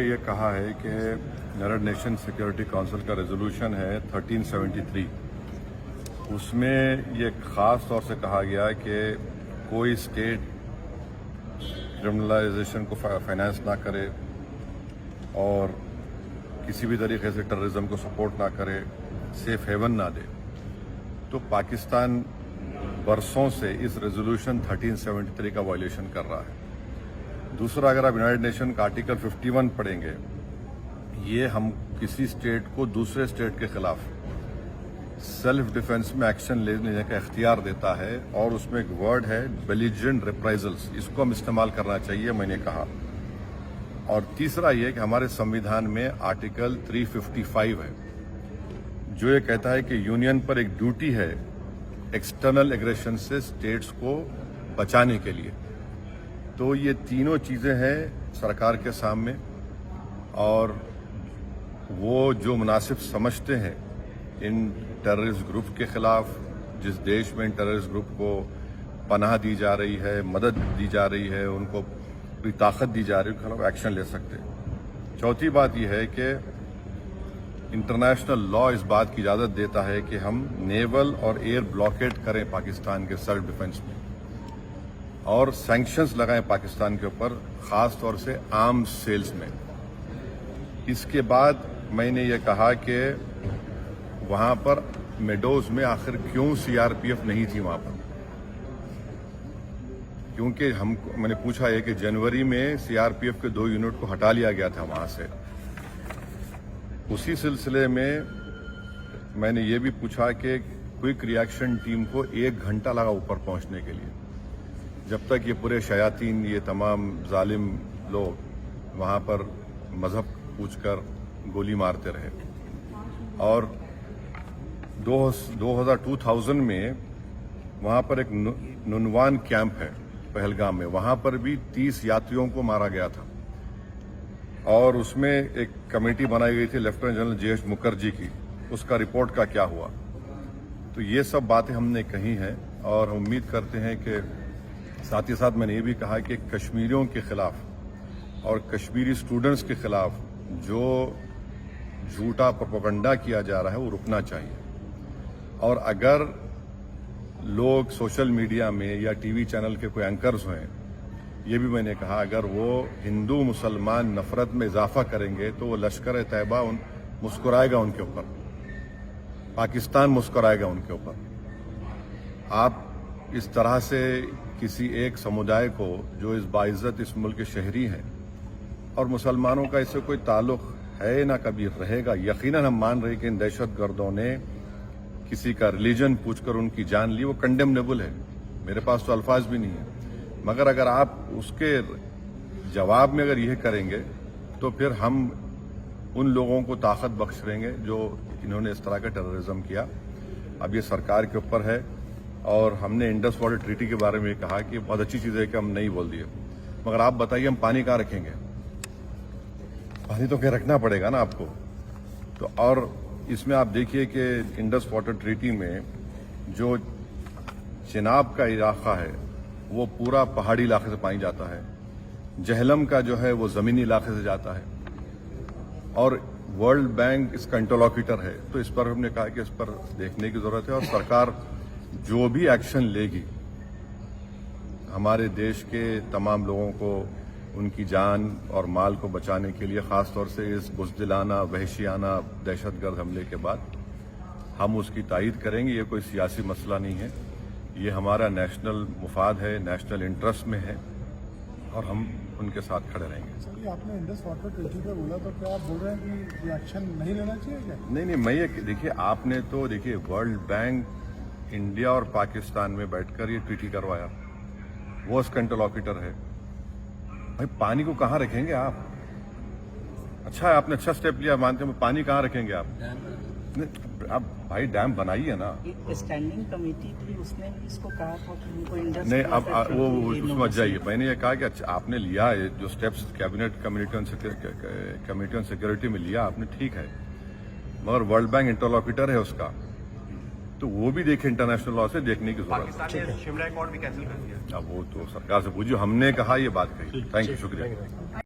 یہ کہا ہے کہ یونائیٹڈ نیشن سیکورٹی کونسل کا ریزولوشن ہے 1373. اس میں یہ خاص طور سے کہا گیا کہ کوئی اسٹیٹ کرمنلائزیشن کو فائنانس نہ کرے اور کسی بھی طریقے سے ٹیررزم کو سپورٹ نہ کرے، سیف ہیون نہ دے. تو پاکستان برسوں سے اس ریزولوشن 1373 کا وائلیشن کر رہا ہے. دوسرا، اگر آپ یونائیٹڈ نیشن کا آرٹیکل 51 پڑھیں گے، یہ ہم کسی اسٹیٹ کو دوسرے اسٹیٹ کے خلاف سیلف ڈیفنس میں ایکشن لینے کا اختیار دیتا ہے، اور اس میں ایک ورڈ ہے بیلیجرنٹ ریپرائزلز، اس کو ہم استعمال کرنا چاہیے، میں نے کہا. اور تیسرا یہ کہ ہمارے سمویدھان میں آرٹیکل 355 ہے جو یہ کہتا ہے کہ یونین پر ایک ڈیوٹی ہے ایکسٹرنل ایگریشن سے اسٹیٹس کو بچانے کے لیے. تو یہ تینوں چیزیں ہیں سرکار کے سامنے، اور وہ جو مناسب سمجھتے ہیں ان ٹیررسٹ گروپ کے خلاف، جس دیش میں ان ٹیررسٹ گروپ کو پناہ دی جا رہی ہے، مدد دی جا رہی ہے، ان کو کوئی طاقت دی جا رہی ہے، ان کے خلاف ایکشن لے سکتے ہیں. چوتھی بات یہ ہے کہ انٹرنیشنل لا اس بات کی اجازت دیتا ہے کہ ہم نیول اور ایئر بلاکیڈ کریں پاکستان کے سیلف ڈیفنس میں، اور سینکشنز لگائیں پاکستان کے اوپر، خاص طور سے آرمز سیلز میں. اس کے بعد میں نے یہ کہا کہ وہاں پر میڈوز میں آخر کیوں CRPF نہیں تھی وہاں پر، کیونکہ میں نے پوچھا ہے کہ جنوری میں CRPF کے 2 یونٹ کو ہٹا لیا گیا تھا وہاں سے. اسی سلسلے میں میں نے یہ بھی پوچھا کہ کوئک ریئیکشن ٹیم کو 1 گھنٹہ لگا اوپر پہنچنے کے لیے، جب تک یہ پورے شیاطین، یہ تمام ظالم لوگ وہاں پر مذہب پوچھ کر گولی مارتے رہے. اور 2000 میں وہاں پر ایک ننوان کیمپ ہے پہلگام میں، وہاں پر بھی 30 یاتریوں کو مارا گیا تھا، اور اس میں ایک کمیٹی بنائی گئی تھی لیفٹیننٹ جنرل JH مکھرجی کی. اس کا رپورٹ کا کیا ہوا؟ تو یہ سب باتیں ہم نے کہی ہیں، اور ہم امید کرتے ہیں کہ ساتھ ہی ساتھ میں نے یہ بھی کہا کہ کشمیریوں کے خلاف اور کشمیری اسٹوڈنٹس کے خلاف جو جھوٹا پروپیگنڈا کیا جا رہا ہے وہ رکنا چاہیے. اور اگر لوگ سوشل میڈیا میں یا ٹی وی چینل کے کوئی اینکرز ہیں، یہ بھی میں نے کہا اگر وہ ہندو مسلمان نفرت میں اضافہ کریں گے تو وہ لشکر طیبہ مسکرائے گا ان کے اوپر، پاکستان مسکرائے گا ان کے اوپر. آپ اس طرح سے کسی ایک سمودائے کو جو اس باعزت اس ملک کے شہری ہیں، اور مسلمانوں کا اس سے کوئی تعلق ہے نہ کبھی رہے گا، یقیناً ہم مان رہے کہ ان دہشت گردوں نے کسی کا ریلیجن پوچھ کر ان کی جان لی، وہ کنڈیمنیبل ہے، میرے پاس تو الفاظ بھی نہیں ہیں. مگر اگر آپ اس کے جواب میں اگر یہ کریں گے تو پھر ہم ان لوگوں کو طاقت بخش دیں گے جو انہوں نے اس طرح کا ٹیررزم کیا. اب یہ سرکار کے اوپر ہے، اور ہم نے انڈس واٹر ٹریٹی کے بارے میں کہا کہ بہت اچھی چیز ہے کہ ہم نہیں بول دیے، مگر آپ بتائیے ہم پانی کہاں رکھیں گے؟ پانی تو کہیں رکھنا پڑے گا نا آپ کو. تو اور اس میں آپ دیکھیے کہ انڈس واٹر ٹریٹی میں جو چناب کا علاقہ ہے وہ پورا پہاڑی علاقے سے پانی جاتا ہے، جہلم کا جو ہے وہ زمینی علاقے سے جاتا ہے، اور ورلڈ بینک اس کا انٹرلوکیٹر ہے. تو اس پر ہم نے کہا کہ اس پر دیکھنے کی ضرورت ہے، اور سرکار جو بھی ایکشن لے گی ہمارے دیش کے تمام لوگوں کو ان کی جان اور مال کو بچانے کے لیے، خاص طور سے اس بزدلانہ وحشیانہ دہشت گرد حملے کے بعد، ہم اس کی تائید کریں گے. یہ کوئی سیاسی مسئلہ نہیں ہے، یہ ہمارا نیشنل مفاد ہے، نیشنل انٹرسٹ میں ہے، اور ہم ان کے ساتھ کھڑے رہیں گے. سر، آپ نے انڈس واٹر ٹریٹی پہ بولا، تو کیا آپ بول رہے ہیں کہ یہ ایکشن نہیں لینا چاہیے کیا؟ نہیں، میں یہ دیکھیے، آپ نے تو دیکھیے ورلڈ بینک انڈیا اور پاکستان میں بیٹھ کر یہ ٹریٹی کروایا، وہ اس کا انٹرلوکیٹر ہے. بھائی پانی کو کہاں رکھیں گے آپ؟ اچھا ہے آپ نے اچھا سٹیپ لیا، مانتے ہیں، پانی کہاں رکھیں گے آپ؟ آپ بھائی ڈیم بنائیے نا. اسٹینڈنگ کمیٹی تھی، اس نے اس کو کہا تھا کہ ان کو انڈس نہیں، اب وہ سمجھ جائیے. میں نے یہ کہا کہ اچھا آپ نے لیا ہے جو steps cabinet committee on security میں لیا آپ نے، ٹھیک ہے، مگر ورلڈ بینک انٹرلوکیٹر ہے اس کا، تو وہ بھی دیکھیں، انٹرنیشنل لا سے دیکھنے کی ضرورت ہے. پاکستان نے شملہ ایکارڈ بھی کینسل کر دیا. اب وہ تو سرکار سے پوچھیے، ہم نے کہا یہ بات کہی. تھینک یو، شکریہ.